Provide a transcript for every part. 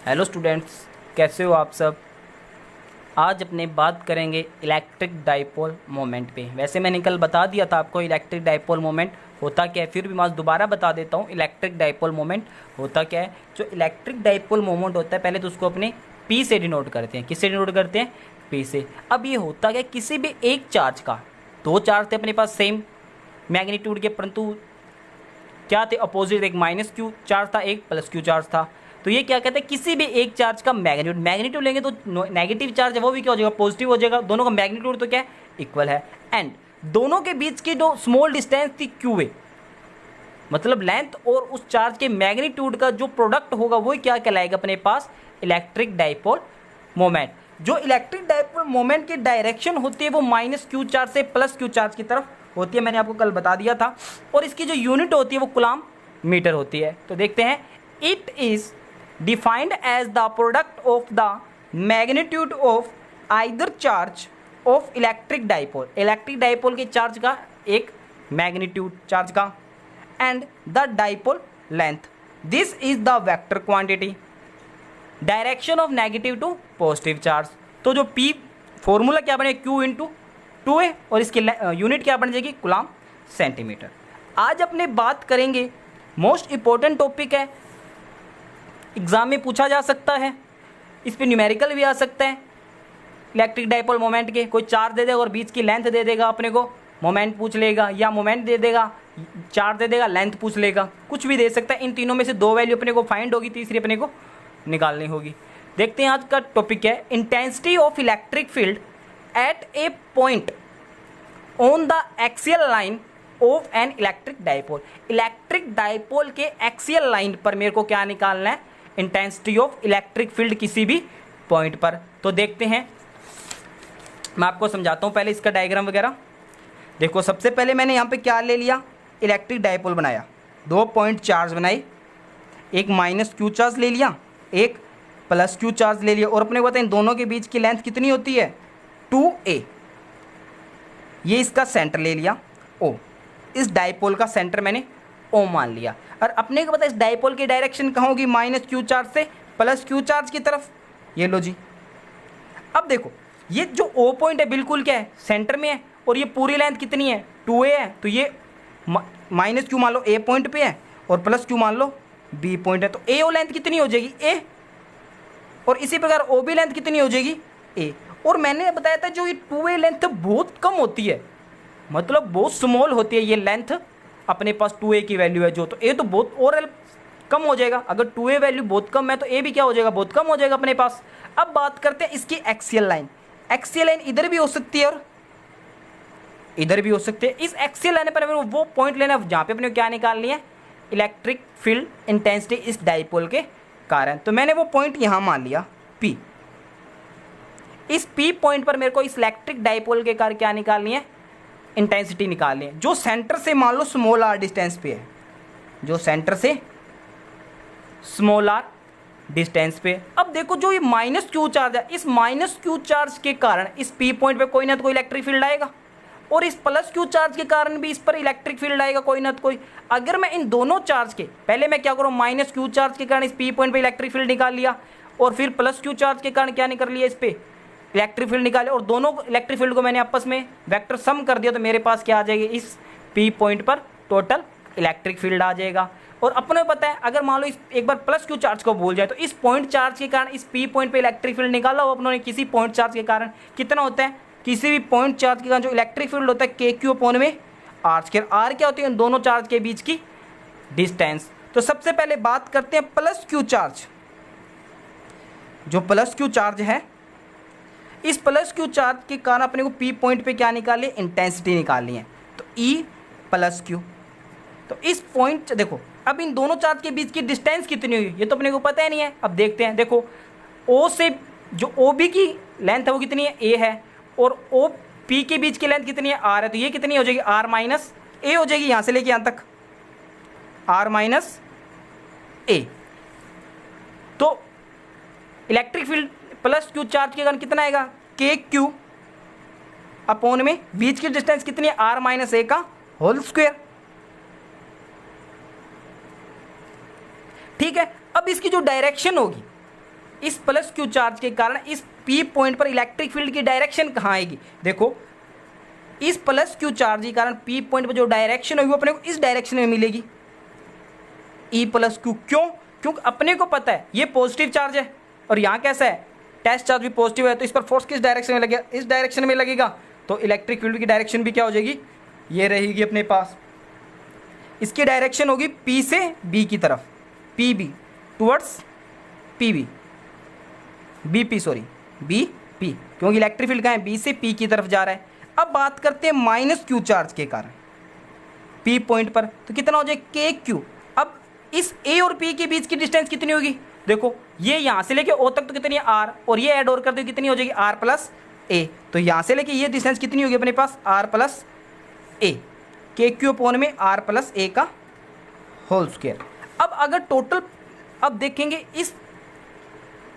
Hello students, कैसे हो आप सब। आज अपने बात करेंगे इलेक्ट्रिक डाइपोल मोमेंट पे। वैसे मैंने कल बता दिया था आपको इलेक्ट्रिक डाइपोल मोमेंट होता क्या है, फिर भी मैं आज दोबारा बता देता हूँ इलेक्ट्रिक डाइपोल मोमेंट होता क्या है। जो इलेक्ट्रिक डाइपोल मोमेंट होता है, पहले तो उसको अपने पी से डिनोट करते हैं। किससे डिनोट करते हैं? पी से। अब ये होता क्या है, किसी भी एक चार्ज का, दो चार्ज थे अपने पास सेम मैग्नीट्यूड के, परंतु क्या थे अपोजिट, एक माइनस क्यू चार्ज था, एक प्लस क्यू चार्ज था। तो ये क्या कहते हैं, किसी भी एक चार्ज का मैग्नीट्यूड, मैग्नीट्यूड लेंगे तो नेगेटिव चार्ज है वो भी क्या हो जाएगा, पॉजिटिव हो जाएगा। दोनों का मैग्नीट्यूड तो क्या है, इक्वल है। एंड दोनों के बीच की जो स्मॉल डिस्टेंस थी क्यू ए, मतलब लेंथ और उस चार्ज के मैग्नीट्यूड का जो प्रोडक्ट होगा वो क्या कहलाएगा अपने पास, इलेक्ट्रिक डाइपोल मोमेंट। जो इलेक्ट्रिक डाइपोल मोमेंट की डायरेक्शन होती है वो माइनस क्यू चार्ज से प्लस क्यू चार्ज की तरफ होती है, मैंने आपको कल बता दिया था। और इसकी जो यूनिट होती है वो कूलम्ब मीटर होती है। तो देखते हैं, it is defined as the product of the magnitude of either charge of electric dipole, electric dipole के चार्ज का एक मैग्नीट्यूड चार्ज का, and the dipole length. This is the vector quantity, direction of negative to positive charge. तो जो P formula क्या बने, Q into 2A, और इसकी यूनिट क्या बन जाएगी, कूलम्ब सेंटीमीटर। आज अपने बात करेंगे, मोस्ट इंपॉर्टेंट टॉपिक है, एग्जाम में पूछा जा सकता है, इस पर न्यूमेरिकल भी आ सकता है। इलेक्ट्रिक डाइपोल मोमेंट के कोई चार्ज दे देगा और बीच की लेंथ दे देगा, अपने को मोमेंट पूछ लेगा, या मोमेंट दे देगा, चार्ज दे देगा, लेंथ पूछ लेगा, कुछ भी दे सकता है। इन तीनों में से दो वैल्यू अपने को फाइंड होगी, तीसरी अपने को निकालनी होगी। देखते हैं, आज का टॉपिक है intensity of electric field at A point on the axial line of an electric dipole. Electric dipole के एक्सियल लाइन पर मेरे को क्या निकालना है, इंटेंसिटी ऑफ इलेक्ट्रिक फील्ड किसी भी पॉइंट पर। तो देखते हैं, मैं आपको समझाता हूं पहले इसका डायग्राम वगैरह। देखो, सबसे पहले मैंने यहाँ पे क्या ले लिया, इलेक्ट्रिक डाइपोल बनाया, दो पॉइंट चार्ज बनाई, एक माइनस क्यू चार्ज ले लिया, एक प्लस क्यू चार्ज ले लिया, और अपने को पता है इन दोनों के बीच की लेंथ कितनी होती है, 2a। ये इसका सेंटर ले लिया O, इस डाइपोल का सेंटर मैंने O मान लिया। और अपने को पता है इस डाइपोल की डायरेक्शन कहाँ होगी, माइनस क्यू चार्ज से प्लस क्यू चार्ज की तरफ। ये लो जी। अब देखो, ये जो O पॉइंट है बिल्कुल क्या है, सेंटर में है, और ये पूरी लेंथ कितनी है, 2a है। तो ये माइनस क्यू मान लो A पॉइंट पे है, और प्लस क्यू मान लो B पॉइंट है। तो AO लेंथ कितनी हो जाएगी, A, और इसी प्रकार OB लेंथ कितनी हो जाएगी, A। और मैंने बताया था जो ये 2a लेंथ बहुत कम होती है, मतलब बहुत स्मॉल होती है ये लेंथ, अपने पास 2a की वैल्यू है जो, तो A तो बहुत और कम हो जाएगा। अगर 2a वैल्यू बहुत कम है तो A भी क्या हो जाएगा, बहुत कम हो जाएगा अपने पास। अब बात करते हैं इसकी एक्सियल लाइन। एक्सियल लाइन इधर भी हो सकती है और इधर भी हो सकती है। इस एक्सियल लाइन पर हमें वो पॉइंट लेना है जहाँ पे अपने क्या निकालनी है, इलेक्ट्रिक फील्ड इंटेंसिटी इस डाइपोल के कारण। तो मैंने वो पॉइंट यहाँ मान लिया P। इस P पॉइंट पर मेरे को इस इलेक्ट्रिक डाइपोल के कारण क्या निकालनी है, इंटेंसिटी निकालनी है, जो सेंटर से मान लो स्मॉल r डिस्टेंस पे है, जो सेंटर से स्मॉल r डिस्टेंस पे। अब देखो, जो ये माइनस क्यू चार्ज है, इस माइनस क्यू चार्ज के कारण इस P पॉइंट पे कोई ना तो कोई इलेक्ट्रिक फील्ड आएगा, और इस प्लस क्यू चार्ज के कारण भी इस पर इलेक्ट्रिक फील्ड आएगा कोई ना तो कोई। अगर मैं इन दोनों चार्ज के, पहले मैं क्या करूँ, माइनस क्यू चार्ज के कारण इस P पॉइंट पे इलेक्ट्रिक फील्ड निकाल लिया, और फिर प्लस क्यू चार्ज के कारण क्या निकल लिया, इस पे इलेक्ट्रिक फील्ड निकाले, और दोनों इलेक्ट्रिक फील्ड को मैंने आपस में वेक्टर सम कर दिया, तो मेरे पास क्या आ जाएगी, इस P पॉइंट पर टोटल इलेक्ट्रिक फील्ड आ जाएगा। और अपने पता है, अगर मान लो इस एक बार प्लस क्यू चार्ज को भूल जाए, तो इस पॉइंट चार्ज के कारण इस P पॉइंट पे इलेक्ट्रिक फील्ड निकाला हो अपनों ने, किसी पॉइंट चार्ज के कारण कितना होता है, किसी भी पॉइंट चार्ज के कारण जो इलेक्ट्रिक फील्ड होता है KQ अपॉन में R स्क्वायर। R क्या होती है, इन दोनों चार्ज के बीच की डिस्टेंस। तो सबसे पहले बात करते हैं प्लस क्यू चार्ज। जो प्लस क्यू चार्ज है, इस प्लस क्यू चार्ज के कारण अपने को P पॉइंट पे क्या निकाली है, इंटेंसिटी निकालनी है, तो E प्लस क्यू। तो इस पॉइंट देखो, अब इन दोनों चार्ज के बीच की डिस्टेंस कितनी हुई, ये तो अपने को पता ही नहीं है। अब देखते हैं, देखो O से जो OB की लेंथ है वो कितनी है, A है, और OP के बीच की लेंथ कितनी है, R है। तो ये कितनी हो जाएगी, R माइनस A हो जाएगी, यहाँ से लेके यहाँ तक R माइनस A। तो electric field plus Q charge के कारण कितना आएगा, KQ अपॉन में बीच की डिस्टेंस कितनी है, R माइनस A का होल स्क्वायर। ठीक है। अब इसकी जो डायरेक्शन होगी, इस प्लस क्यू चार्ज के कारण इस पी पॉइंट पर इलेक्ट्रिक फील्ड की डायरेक्शन कहाँ आएगी? देखो, इस प्लस क्यू चार्ज के कारण पी पॉइंट पर जो डायरेक्शन होगी वो अपने को इस डायरेक्शन में मिलेगी, ई प्लस क्यू। क्यों? क्योंकि अपने को पता है ये पॉजिटिव चार्ज है और यहाँ कैसा है, टेस्ट चार्ज भी पॉजिटिव है, तो इस पर फोर्स किस डायरेक्शन में लगेगा? इस डायरेक्शन में लगेगा। तो इलेक्ट्रिक फील्ड की डायरेक्शन भी क्या हो जाएगी? ये रहेगी अपने पास। इसकी डायरेक्शन होगी पी से बी की तरफ, P B towards P B, B P sorry B P, क्योंकि इलेक्ट्रिक फील्ड कहाँ है? बी से पी की तरफ जा रहा है। अब बात करते हैं माइनस क्यू चार्ज के कारण पी पॉइंट पर, तो कितना हो जाएगा? के क्यू। अब इस ए और पी के बीच की डिस्टेंस कितनी होगी? देखो, ये यहाँ से लेके ओ तक तो कितनी है? आर, और ये ऐड और कर दो कितनी हो जाएगी? आर प्लस ए। तो यहाँ से लेके ये डिस्टेंस कितनी होगी अपने पास? आर प्लस ए, के क्यू अपॉन में आर प्लस ए का होल स्क्वायर। अब अगर टोटल, अब देखेंगे इस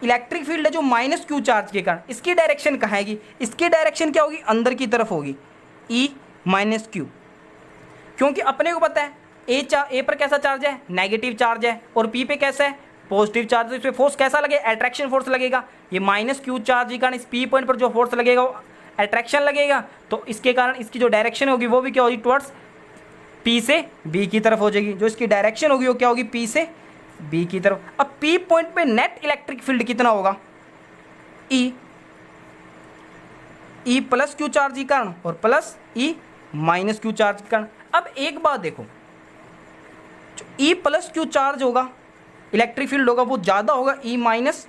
इलेक्ट्रिक फील्ड है जो माइनस क्यू चार्ज के कारण, इसकी डायरेक्शन कहाँ आएगी? इसकी डायरेक्शन क्या होगी? अंदर की तरफ होगी, ई माइनस क्यू, क्योंकि अपने को पता है ए पर कैसा चार्ज है? नेगेटिव चार्ज है, और पी पे कैसा है? Positive charge. तो इस पर फोर्स कैसा लगेगा? अट्रैक्शन फोर्स लगेगा। ये माइनस क्यू चार्ज के कारण इस पी पॉइंट पर जो फोर्स लगेगा वो अट्रैक्शन लगेगा, तो इसके कारण इसकी जो डायरेक्शन होगी वो भी क्या होगी? टुवर्ड्स पी से बी की तरफ हो जाएगी। जो इसकी डायरेक्शन होगी वो क्या होगी? पी से बी की तरफ। अब पी पॉइंट पे नेट इलेक्ट्रिक फील्ड कितना होगा? ई प्लस क्यू चार्ज के कारण और प्लस ई माइनस क्यू चार्ज के कारण। अब एक बात देखो, जो ई प्लस क्यू चार्ज होगा, इलेक्ट्रिक फील्ड होगा, वो ज़्यादा होगा ई माइनस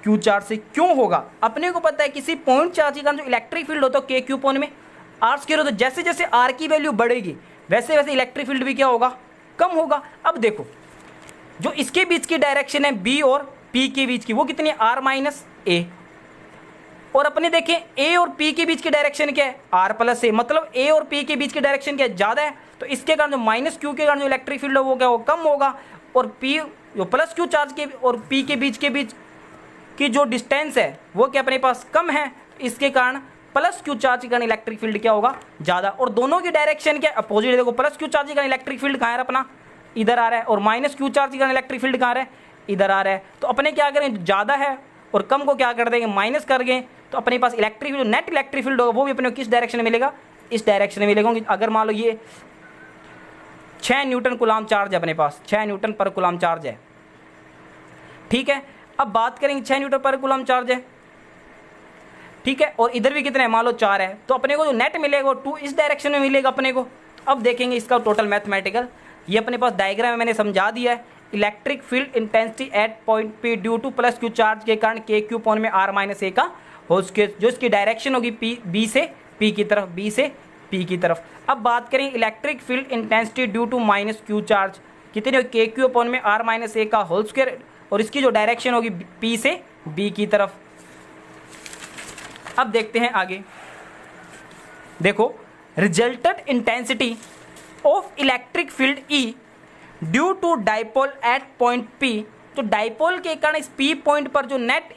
क्यू चार्ज से। क्यों होगा? अपने को पता है किसी पॉइंट चार्ज के कारण जो इलेक्ट्रिक फील्ड होता है के क्यू पॉइंट में आर स्क्वायर होता है। जैसे जैसे आर की वैल्यू बढ़ेगी वैसे वैसे इलेक्ट्रिक फील्ड भी क्या होगा? कम होगा। अब देखो, जो इसके बीच की डायरेक्शन है बी और पी के बीच की, वो कितनी है? आर माइनस ए। और अपने देखें ए और पी के बीच की डायरेक्शन क्या है? आर प्लस ए। मतलब ए और पी के बीच की डायरेक्शन क्या है? ज़्यादा है, तो इसके कारण जो माइनस क्यू के कारण जो इलेक्ट्रिक फील्ड है वो क्या होगा? कम होगा। और पी जो प्लस क्यू चार्ज के और पी के बीच की जो डिस्टेंस है वो क्या अपने पास कम है, इसके कारण प्लस क्यू चार्ज के कारण इलेक्ट्रिक फील्ड क्या होगा? ज़्यादा। और दोनों की डायरेक्शन क्या? अपोजिट है। देखो, प्लस क्यू चार्ज के कारण इलेक्ट्रिक फील्ड कहाँ है अपना? इधर आ रहा है, और माइनस क्यू चार्ज के कारण इलेक्ट्रिक फील्ड कहाँ है? इधर आ रहा है। तो अपने क्या करें? ज़्यादा है और कम को क्या कर देंगे? माइनस कर गए। तो अपने पास electric field, net electric field होगा वो भी अपने को किस डायरेक्शन में मिलेगा? इस डायरेक्शन में मिलेगा। अगर मान लो ये 6 न्यूटन कूलाम चार्ज है अपने पास, 6 न्यूटन पर कूलाम चार्ज है, ठीक है। अब बात करेंगे 6 न्यूटन पर कूलाम चार्ज है, ठीक है, और इधर भी कितने है? मान लो 4 है। तो अपने को जो नेट मिलेगा वो 2 इस डायरेक्शन में मिलेगा अपने को। अब देखेंगे इसका टोटल मैथमेटिकल, ये अपने पास डायग्राम में मैंने समझा दिया है। Electric field intensity at point P due two plus Q charge के कारण के क्यू पॉइंट में आर माइनस ए का होल स्क्वायर, जो इसकी डायरेक्शन होगी पी बी से पी की तरफ, बी से पी की तरफ। अब बात करें electric field intensity due to minus Q charge, कितनी होगी? के क्यू पॉइंट में आर माइनस ए का होल स्क्वायर, और इसकी जो डायरेक्शन होगी पी से बी की तरफ। अब देखते हैं आगे। देखो, resultant intensity of electric field E due to dipole at point P, तो डाइपोल के कारण इस पी पॉइंट पर जो नेट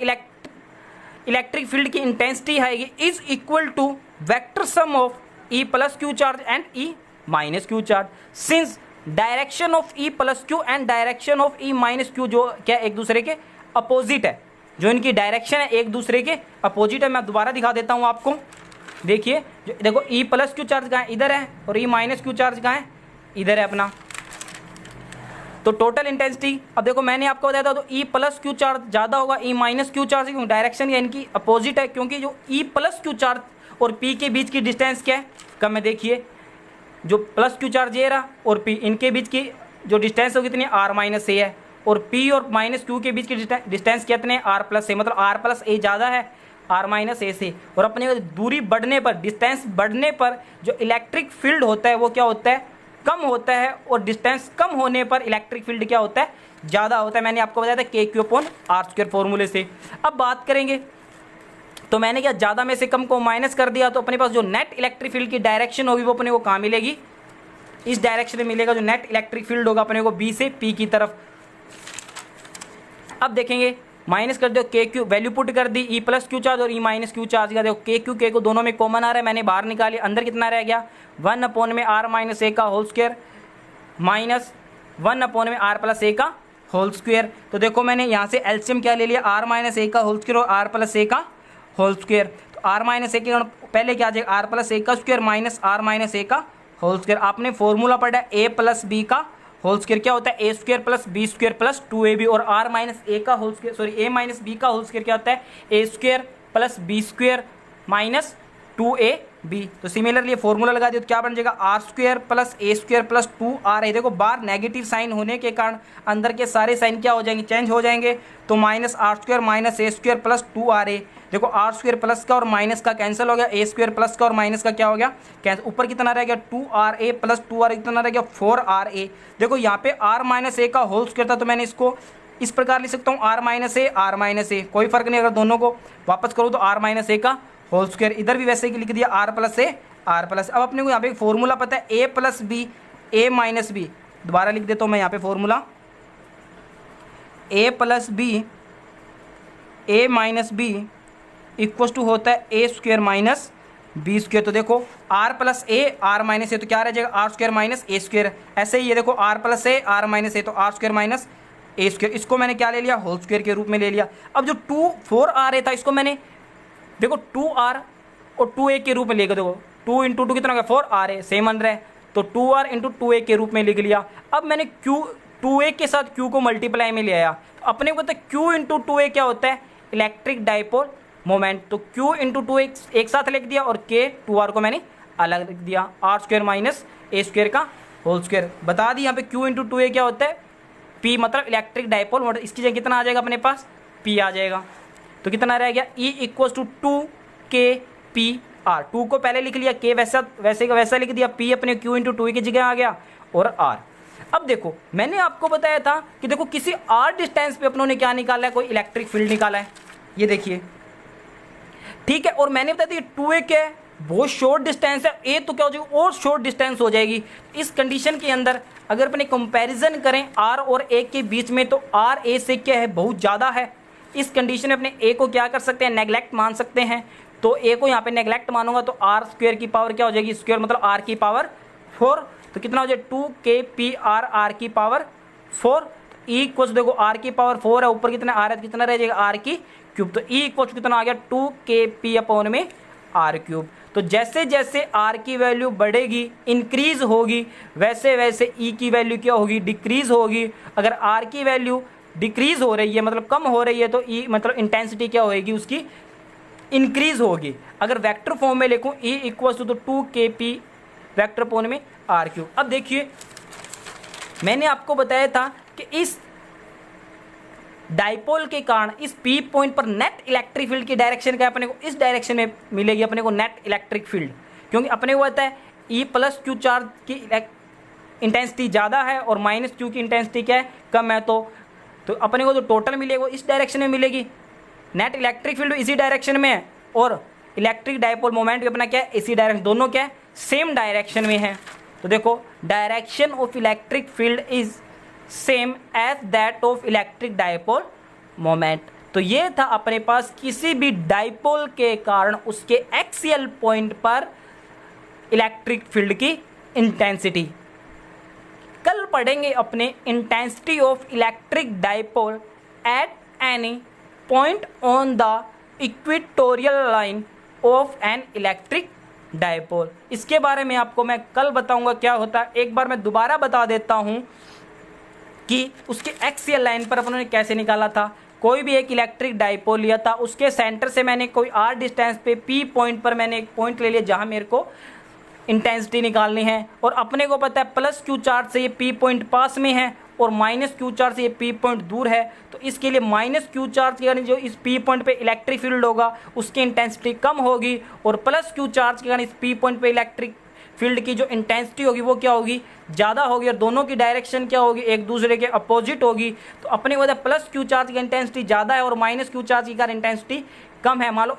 इलेक्ट्रिक फील्ड की इंटेंसिटी आएगी is equal to vector sum of E plus Q charge and E minus Q charge, since direction of E plus Q and direction of E minus Q जो क्या एक दूसरे के opposite है, जो इनकी डायरेक्शन है एक दूसरे के अपोजिट है। मैं दोबारा दिखा देता हूँ आपको। देखिए, देखो ई प्लस क्यू चार्ज कहाँ है? इधर है, और ई माइनस क्यू चार्ज कहाँ है? इधर है अपना। तो टोटल इंटेंसिटी, अब देखो मैंने आपको बताया था, तो ई प्लस क्यू चार्ज ज़्यादा होगा ई माइनस क्यू चार्ज, क्योंकि डायरेक्शन या इनकी अपोजिट है, क्योंकि जो ई प्लस क्यू चार्ज और पी के बीच की डिस्टेंस क्या है? कम है। देखिए, जो प्लस क्यू चार्ज ये रहा और पी, इनके बीच की जो डिस्टेंस होगी कितनी? आर माइनस ए है, और पी और माइनस क्यू के बीच की डिस्टेंस कितने? आर प्लस ए, मतलब आर प्लस ए ज़्यादा है आर माइनस ए से। और अपने दूरी बढ़ने पर, डिस्टेंस बढ़ने पर जो इलेक्ट्रिक फील्ड होता है वो क्या होता है? कम होता है, और डिस्टेंस कम होने पर इलेक्ट्रिक फील्ड क्या होता है? ज़्यादा होता है। मैंने आपको बताया था के क्यू अपॉन आर स्क्वायर फॉर्मूले से। अब बात करेंगे, तो मैंने क्या ज़्यादा में से कम को माइनस कर दिया, तो अपने पास जो नेट इलेक्ट्रिक फील्ड की डायरेक्शन होगी वो अपने को कहाँ मिलेगी? इस डायरेक्शन में मिलेगा। जो नेट इलेक्ट्रिक फील्ड होगा अपने को बी से पी की तरफ। अब देखेंगे, माइनस कर दो, के क्यू वैल्यू पुट कर दी, ई प्लस क्यू चार्ज और ई माइनस क्यू चार्ज का। देखो के क्यू के को दोनों में कॉमन आ रहा है, मैंने बाहर निकाली, अंदर कितना रह गया? 1 अपॉन में आर माइनस ए का होल स्क्वायर माइनस 1 अपॉन में आर प्लस ए का होल स्क्वायर। तो देखो मैंने यहाँ से एलसीएम क्या ले लिया, आर माइनस ए का होल स्क्वायर और आर प्लस ए का होल स्क्वायर। तो आर माइनस ए के पहले क्या आ जाएगा, आर प्लस ए का square minus R minus A का होल स्क्वायर। आपने फॉर्मूला पढ़ा है ए प्लस बी का होल स्क्वायर क्या होता है, A square plus B square plus 2ab। और आर माइनस ए का whole square, sorry A minus B का होल स्क्वायर क्या होता है, A square plus B square minus 2ab। तो सिमिलरली फॉर्मूला लगा दिया तो क्या बन जाएगा, R square plus A square plus 2r। देखो बार नेगेटिव साइन होने के कारण अंदर के सारे साइन क्या हो जाएंगे, चेंज हो जाएंगे। तो minus R square minus A square plus 2ra। देखो आर स्क्वायर प्लस का और माइनस का कैंसिल हो गया, ए स्क्वायर प्लस का और माइनस का क्या हो गया कैंसिल। ऊपर कितना रह गया 2ra प्लस 2r कितना रह गया 4ra। देखो यहाँ पे आर माइनस ए का होल स्क्वायर था तो मैंने इसको इस प्रकार लिख सकता हूँ आर माइनस ए, कोई फर्क नहीं। अगर दोनों को वापस करूँ तो आर माइनस ए का होल स्क्वायर, इधर भी वैसे ही लिख दिया R plus A R plus. अब अपने को यहाँ पे फॉर्मूला पता है A plus B A minus B, दोबारा लिख देता हूँ मैं यहाँ पे formula A plus B A minus B equal to होता है A square minus B square. तो देखो R plus A R minus A तो क्या रह जाएगा R square minus A square. ऐसे ही ये देखो R plus A R minus A तो R square minus A square, इसको मैंने क्या ले लिया होल स्क्वायर के रूप में ले लिया। अब जो 4r था इसको मैंने देखो 2r और 2a के रूप में लेकर, देखो 2 इंटू 2 कितना हो गया 4ra, सेम बन रहा है। तो 2r इंटू 2a के रूप में लिख लिया। अब मैंने q 2a के साथ q को मल्टीप्लाई में ले आया। तो अपने को पता है q इंटू 2a क्या होता है, इलेक्ट्रिक डाइपोल मोमेंट। तो q इंटू 2a एक साथ लिख दिया और k 2r को मैंने अलग लिख दिया, R square minus A square का होल स्क्वायर। बता दी यहाँ पे q इंटू 2a क्या होता है, p मतलब इलेक्ट्रिक डाइपोल मोमेंट। इसकी जगह कितना आ जाएगा अपने पास, p आ जाएगा। तो कितना रह गया E इक्वल टू 2kpr। 2 को पहले लिख लिया, k वैसे का वैसा लिख दिया, p अपने q इंटू 2 की जगह आ गया और r। अब देखो मैंने आपको बताया था कि देखो किसी r डिस्टेंस पे अपनों ने क्या निकाला है, कोई इलेक्ट्रिक फील्ड निकाला है, ये देखिए ठीक है। और मैंने बताया था 2a क्या है, बहुत शॉर्ट डिस्टेंस है, a तो क्या हो जाएगी और शॉर्ट डिस्टेंस हो जाएगी। इस कंडीशन के अंदर अगर अपने कंपैरिजन करें r और a के बीच में तो r a से क्या है बहुत ज़्यादा है। इस कंडीशन में अपने a को क्या कर सकते हैं, नेग्लेक्ट मान सकते हैं। तो a को यहाँ पे नेग्लेक्ट मानूंगा तो r स्क्वायर की पावर क्या हो जाएगी, स्क्वायर मतलब r की पावर 4। तो कितना हो जाए 2kpr r की पावर 4। E इक्वल देखो r की पावर 4 है, ऊपर कितना r है, कितना रह जाएगा r की क्यूब। तो E इक्वल कितना आ गया 2kp अपॉन में r क्यूब। तो जैसे जैसे r की वैल्यू बढ़ेगी इंक्रीज होगी, वैसे वैसे E की वैल्यू क्या होगी, डिक्रीज होगी। अगर r की वैल्यू डिक्रीज हो रही है मतलब कम हो रही है तो E मतलब इंटेंसिटी क्या होगी उसकी इंक्रीज होगी। अगर वेक्टर फॉर्म में लिखूं E equal to 2kp vector upon में r क्यूब। अब देखिए मैंने आपको बताया था कि इस डाइपोल के कारण इस P पॉइंट पर नेट इलेक्ट्रिक फील्ड की डायरेक्शन क्या अपने को इस डायरेक्शन में मिलेगी, अपने को नेट इलेक्ट्रिक फील्ड। क्योंकि अपने को पता है E प्लस क्यू चार्ज की इंटेंसिटी ज़्यादा है और माइनस क्यू की इंटेंसिटी क्या है कम है। तो अपने को जो टोटल मिलेगा इस डायरेक्शन में मिलेगी, नेट इलेक्ट्रिक फील्ड इसी डायरेक्शन में है और इलेक्ट्रिक डाइपोल मोमेंट भी अपना क्या है इसी डायरेक्शन, दोनों क्या है सेम डायरेक्शन में है। तो देखो direction of electric field is same as that of electric dipole moment. तो ये था अपने पास किसी भी डाइपोल के कारण उसके एक्सियल पॉइंट पर इलेक्ट्रिक फील्ड की इंटेंसिटी। कल पढ़ेंगे अपने intensity of electric dipole at any point on the equatorial line of an electric dipole. इसके बारे में आपको मैं कल बताऊंगा क्या होता है। एक बार मैं दोबारा बता देता हूं कि उसके एक्सियल लाइन पर अपनों ने कैसे निकाला था। कोई भी एक इलेक्ट्रिक डाइपोल लिया था, उसके सेंटर से मैंने कोई r डिस्टेंस पे P पॉइंट पर मैंने एक पॉइंट ले लिया जहां मेरे को इंटेंसिटी निकालनी है। और अपने को पता है प्लस क्यू चार्ज से ये P पॉइंट पास में है और माइनस क्यू चार्ज से ये P पॉइंट दूर है। तो इसके लिए माइनस क्यू चार्ज के कारण जो इस P पॉइंट पे इलेक्ट्रिक फील्ड होगा उसकी इंटेंसिटी कम होगी और प्लस क्यू चार्ज के कारण इस P पॉइंट पे इलेक्ट्रिक फील्ड की जो इंटेंसिटी होगी वो क्या होगी ज़्यादा होगी और दोनों की डायरेक्शन क्या होगी एक दूसरे के अपोजिट होगी। तो अपने को प्लस क्यू चार्ज की इंटेंसिटी ज़्यादा है और माइनस क्यू चार्ज की कारण इंटेंसिटी कम है। मान लो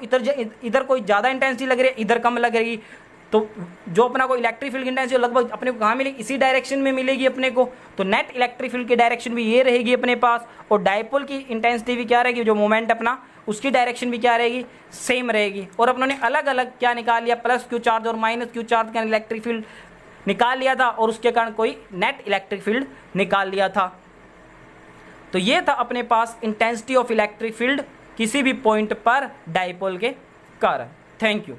इधर कोई ज़्यादा इंटेंसिटी लग रही है, इधर कम लग रही, तो जो अपना को इलेक्ट्रिक फील्ड की इंटेंसिटी लगभग अपने को कहाँ मिलेगी इसी डायरेक्शन में मिलेगी अपने को। तो नेट इलेक्ट्रिक फील्ड की डायरेक्शन भी ये रहेगी अपने पास और डाइपोल की इंटेंसिटी भी क्या रहेगी, जो मोमेंट अपना उसकी डायरेक्शन भी क्या रहेगी सेम रहेगी। और अपनों ने अलग अलग क्या निकाल लिया प्लस क्यू चार्ज और माइनस क्यू चार्ज का इलेक्ट्रिक फील्ड निकाल लिया था और उसके कारण कोई नेट इलेक्ट्रिक फील्ड निकाल लिया था। तो ये था अपने पास इंटेंसिटी ऑफ इलेक्ट्रिक फील्ड किसी भी पॉइंट पर डाइपोल के कारण। Thank you.